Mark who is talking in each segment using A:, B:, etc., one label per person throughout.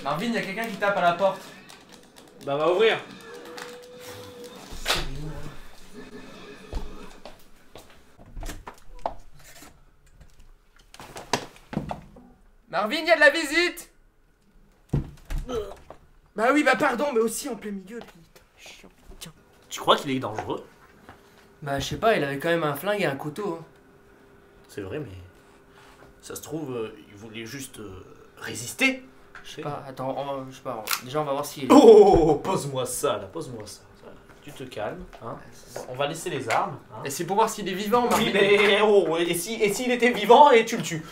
A: Marvin, y'a quelqu'un qui tape à la porte.
B: Bah va ouvrir.
A: Marvin, y'a de la visite. Bah oui, bah pardon, mais aussi en plein milieu, putain, chiant. Tiens.
B: Tu crois qu'il est dangereux?
A: Bah je sais pas, il avait quand même un flingue et un couteau. Hein.
B: C'est vrai, mais ça se trouve, il voulait juste résister.
A: Je sais pas, attends, je sais pas, déjà on va voir s'il est...
B: Oh, pose-moi ça, là, pose-moi ça. Tu te calmes, hein. On va laisser les armes. Hein.
A: Et c'est pour voir s'il est vivant, Marvin.
B: Et s'il était vivant et tu le tues?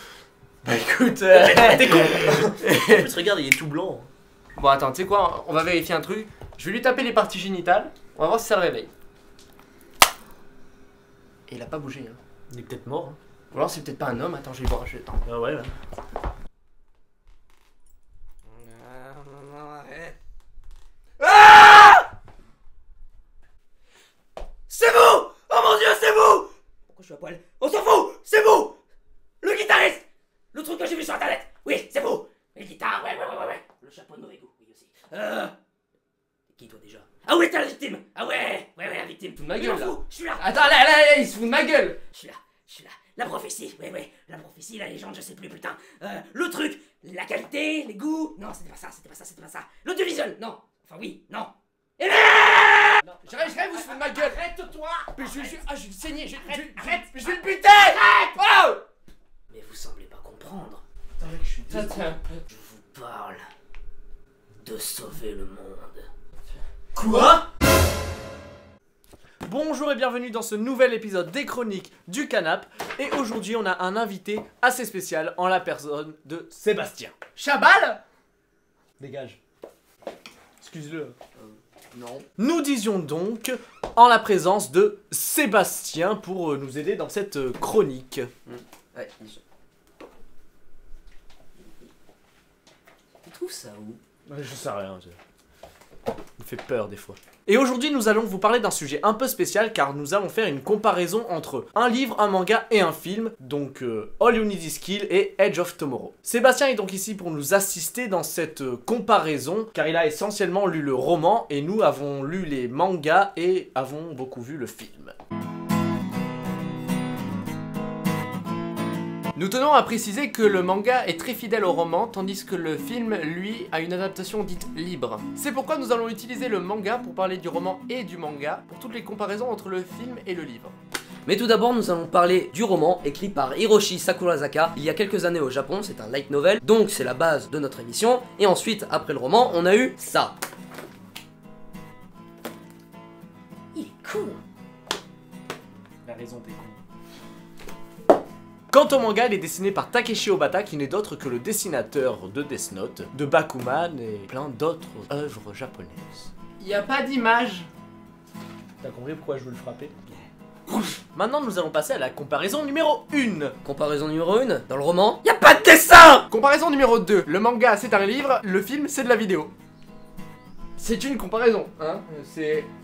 A: Bah écoute,
B: T'es con. En plus, regarde, il est tout blanc.
A: Bon attends, tu sais quoi, on va vérifier un truc. Je vais lui taper les parties génitales, on va voir si ça le réveille. Et il a pas bougé, hein.
B: Il est peut-être mort. Hein.
A: Ou alors c'est peut-être pas un homme, attends, je vais voir, attends.
B: Ah ouais.
C: C'est vous! Oh mon dieu, c'est vous! Pourquoi je suis à poil? On s'en fout! C'est vous! Le guitariste! Le truc que j'ai vu sur internet! Oui, c'est vous! Les guitares, ouais. Le chapeau de mauvais goût, oui aussi. Qui toi déjà? Ah oui, t'es la victime! Ah ouais, la victime!
A: Tout de ma gueule, là.
C: Je suis là!
A: Attends, là, il se fout de ma gueule.
C: Je suis là! La prophétie, ouais, la prophétie, la légende, je sais plus, putain. Le truc, la qualité, les goûts. Non, c'était pas ça. L'audiovisuel, non. Enfin, oui, non. Et merde!
A: J'arrête, vous se fout de ma gueule.
C: Arrête-toi!
A: Mais je vais le saigner,
C: Arrête!
A: je vais le buter. Oh!
C: Mais vous semblez pas comprendre.
A: Attends, mec, je suis désolé.
C: Je vous parle de sauver le monde.
B: Quoi? Bonjour et bienvenue dans ce nouvel épisode des Chroniques du Canap. Et aujourd'hui, on a un invité assez spécial en la personne de Sébastien.
A: Chabal?
B: Dégage. Excuse-le.
A: Non.
B: Nous disions donc en la présence de Sébastien pour nous aider dans cette chronique.
C: Ouais, tu trouves ça où?
B: Je sais rien. Il me fait peur des fois. Et aujourd'hui, nous allons vous parler d'un sujet un peu spécial car nous allons faire une comparaison entre un livre, un manga et un film, donc All You Need Is Kill et Edge of Tomorrow. Sébastien est donc ici pour nous assister dans cette comparaison car il a essentiellement lu le roman et nous avons lu les mangas et avons beaucoup vu le film.
A: Nous tenons à préciser que le manga est très fidèle au roman, tandis que le film, lui, a une adaptation dite libre. C'est pourquoi nous allons utiliser le manga pour parler du roman et du manga, pour toutes les comparaisons entre le film et le livre.
C: Mais tout d'abord, nous allons parler du roman écrit par Hiroshi Sakurazaka il y a quelques années au Japon. C'est un light novel, donc c'est la base de notre émission. Et ensuite, après le roman, on a eu ça. Il est cool.
B: La raison des cons. Quant au manga, il est dessiné par Takeshi Obata, qui n'est d'autre que le dessinateur de Death Note, de Bakuman et plein d'autres œuvres japonaises.
A: Y a pas d'image.
B: T'as compris pourquoi je veux le frapper? Maintenant, nous allons passer à la comparaison numéro 1.
C: Comparaison numéro 1, dans le roman, y a pas de dessin!
A: Comparaison numéro 2. Le manga, c'est un livre, le film, c'est de la vidéo. C'est une comparaison, hein.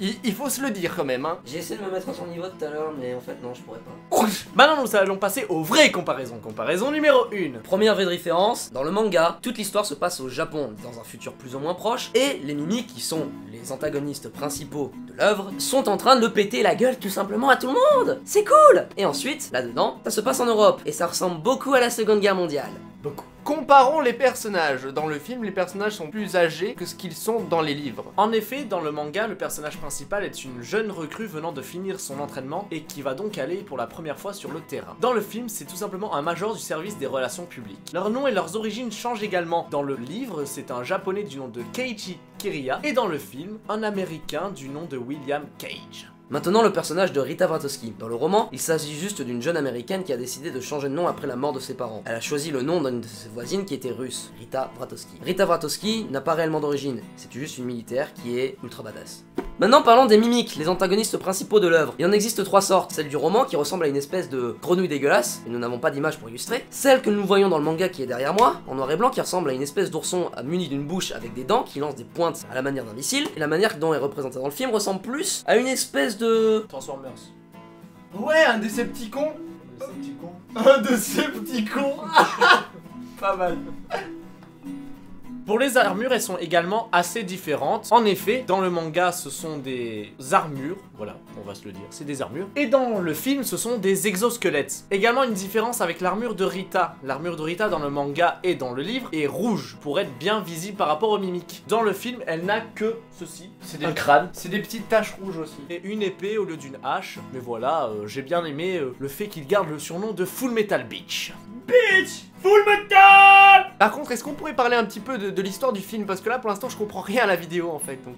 A: Il faut se le dire quand même, hein.
C: J'ai essayé de me mettre à son niveau tout à l'heure, mais en fait non, je pourrais pas.
B: Maintenant, nous allons passer aux vraies comparaisons. Comparaison numéro 1.
C: Première vraie référence, dans le manga, toute l'histoire se passe au Japon, dans un futur plus ou moins proche, et les Mimiques, qui sont les antagonistes principaux de l'œuvre, sont en train de péter la gueule tout simplement à tout le monde. C'est cool. Et ensuite, là-dedans, ça se passe en Europe, et ça ressemble beaucoup à la Seconde Guerre mondiale.
B: Beaucoup.
A: Comparons les personnages. Dans le film, les personnages sont plus âgés que ce qu'ils sont dans les livres.
B: En effet, dans le manga, le personnage principal est une jeune recrue venant de finir son entraînement et qui va donc aller pour la première fois sur le terrain. Dans le film, c'est tout simplement un major du service des relations publiques. Leurs noms et leurs origines changent également. Dans le livre, c'est un japonais du nom de Keiichi Kiriya et dans le film, un américain du nom de William Cage.
C: Maintenant, le personnage de Rita Vratoski. Dans le roman, il s'agit juste d'une jeune américaine qui a décidé de changer de nom après la mort de ses parents. Elle a choisi le nom d'une de ses voisines qui était russe, Rita Vratoski. Rita Vratoski n'a pas réellement d'origine, c'est juste une militaire qui est ultra badass. Maintenant parlons des Mimiques, les antagonistes principaux de l'œuvre. Il en existe 3 sortes, celle du roman qui ressemble à une espèce de grenouille dégueulasse, et nous n'avons pas d'image pour illustrer, celle que nous voyons dans le manga qui est derrière moi, en noir et blanc qui ressemble à une espèce d'ourson muni d'une bouche avec des dents qui lance des pointes à la manière d'un missile, et la manière dont est représentée dans le film ressemble plus à une espèce de...
B: Transformers.
A: Ouais, un Decepticon.
B: Un Decepticon. Pas mal. Pour les armures, elles sont également assez différentes. En effet, dans le manga, ce sont des armures, voilà, on va se le dire, c'est des armures. Et dans le film, ce sont des exosquelettes. Également une différence avec l'armure de Rita. L'armure de Rita dans le manga et dans le livre est rouge, pour être bien visible par rapport aux mimiques. Dans le film, elle n'a que ceci, c'est un crâne.
A: C'est des petites taches rouges aussi.
B: Et une épée au lieu d'une hache. Mais voilà, j'ai bien aimé le fait qu'il garde le surnom de Full Metal Bitch.
A: Bitch! Full metal! Par contre, est-ce qu'on pourrait parler un petit peu de l'histoire du film? Parce que là, pour l'instant, je comprends rien à la vidéo, en fait, donc...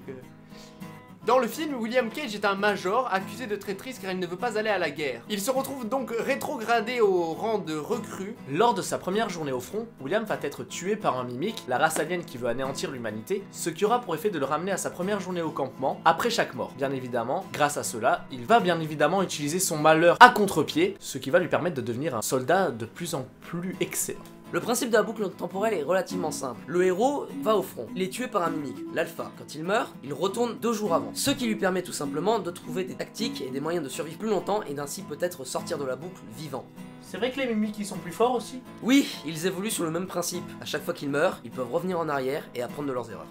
A: Dans le film, William Cage est un major accusé de traîtrise car il ne veut pas aller à la guerre. Il se retrouve donc rétrogradé au rang de recrue.
B: Lors de sa première journée au front, William va être tué par un mimique, la race alien qui veut anéantir l'humanité, ce qui aura pour effet de le ramener à sa première journée au campement, après chaque mort. Bien évidemment, grâce à cela, il va bien évidemment utiliser son malheur à contre-pied, ce qui va lui permettre de devenir un soldat de plus en plus excellent.
C: Le principe de la boucle temporelle est relativement simple. Le héros va au front, il est tué par un mimique, l'alpha. Quand il meurt, il retourne 2 jours avant. Ce qui lui permet tout simplement de trouver des tactiques et des moyens de survivre plus longtemps et d'ainsi peut-être sortir de la boucle vivant.
B: C'est vrai que les mimiques ils sont plus forts aussi?
C: Oui, ils évoluent sur le même principe. À chaque fois qu'ils meurent, ils peuvent revenir en arrière et apprendre de leurs erreurs.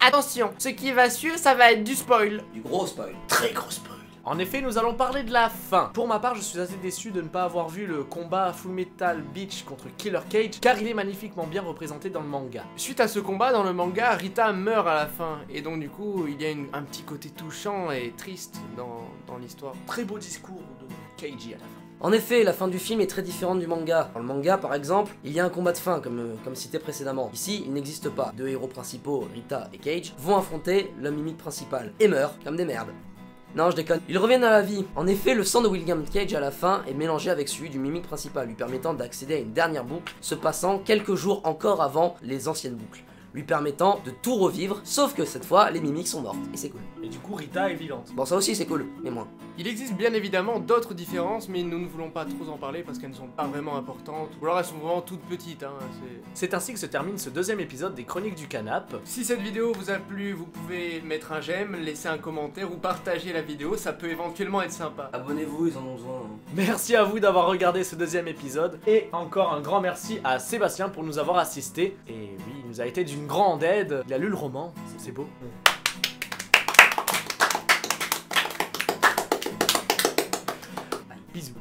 A: Attention, ce qui va suivre, ça va être du spoil.
C: Du gros spoil.
B: Très gros spoil. En effet, nous allons parler de la fin. Pour ma part, je suis assez déçu de ne pas avoir vu le combat Full Metal Bitch contre Killer Cage, car il est magnifiquement bien représenté dans le manga.
A: Suite à ce combat, dans le manga, Rita meurt à la fin, et donc du coup, il y a un petit côté touchant et triste dans l'histoire.
B: Très beau discours de Keiji à la fin.
C: En effet, la fin du film est très différente du manga. Dans le manga, par exemple, il y a un combat de fin, comme cité précédemment. Ici, il n'existe pas. 2 héros principaux, Rita et Cage, vont affronter le mimique principal, et meurent comme des merdes. Non, je déconne. Ils reviennent à la vie. En effet, le sang de William Cage à la fin est mélangé avec celui du mimique principal, lui permettant d'accéder à une dernière boucle, se passant quelques jours encore avant les anciennes boucles, lui permettant de tout revivre, sauf que cette fois, les mimiques sont mortes, et c'est cool.
B: Et du coup, Rita est vivante.
C: Bon, ça aussi c'est cool, mais moins.
A: Il existe bien évidemment d'autres différences, mais nous ne voulons pas trop en parler parce qu'elles ne sont pas vraiment importantes, ou alors elles sont vraiment toutes petites, hein,
B: C'est ainsi que se termine ce 2e épisode des Chroniques du Canap.
A: Si cette vidéo vous a plu, vous pouvez mettre un j'aime, laisser un commentaire ou partager la vidéo, ça peut éventuellement être sympa.
C: Abonnez-vous, ils en ont besoin.
B: Merci à vous d'avoir regardé ce 2e épisode, et encore un grand merci à Sébastien pour nous avoir assisté. Et oui, il nous a été d'une grande aide, il a lu le roman, c'est beau.
C: Bisous.